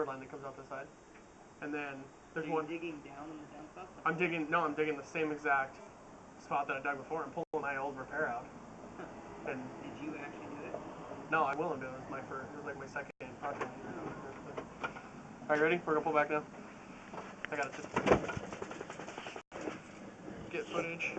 line that comes out this side. And then there's Are you one. digging down in the downspout? I'm digging. No, I'm digging the same exact spot that I dug before. I'm pulling my old repair out. Huh. And did you actually do it? No, I will do it. It was my first. It was like my second project. Are you ready? We're gonna pull back now. I gotta just get footage.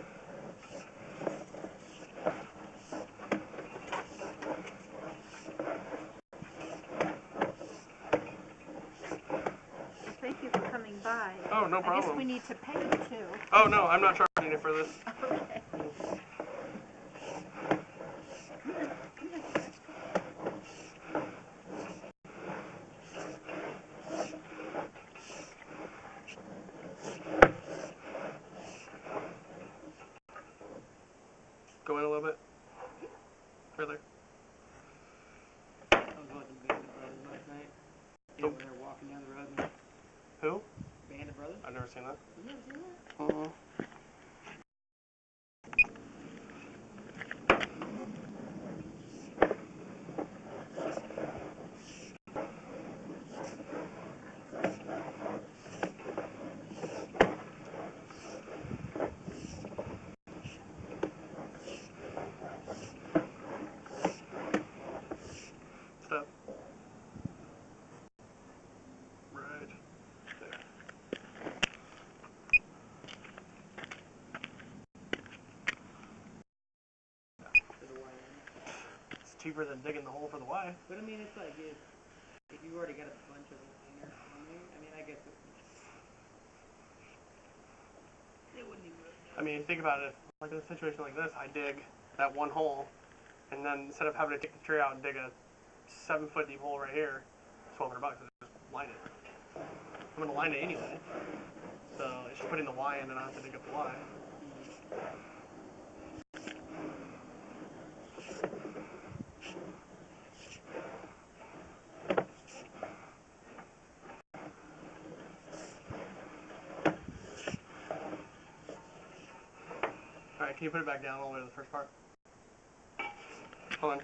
Thank you for coming by. Oh, no problem. I guess we need to pay you too. Oh no, I'm not charging you for this. Okay. Go in a little bit. Further. I was watching Band of Brothers last night. You know, when they're walking down the road. And Who? Band of Brothers? I've never seen that. You've never seen that? Step. Right there. For the Y. It's cheaper than digging the hole for the Y. But I mean, it's like if you already got a bunch of liner on there, I mean, I guess it wouldn't even. I mean, think about it. Like in a situation like this, I dig that one hole, and then instead of having to take the tree out and dig a 7-foot deep hole right here, $1,200. I just line it. I'm gonna line it anyway. So it's just putting the Y in, and I have to dig up the Y. Alright, can you put it back down all the way to the first part? Hold on.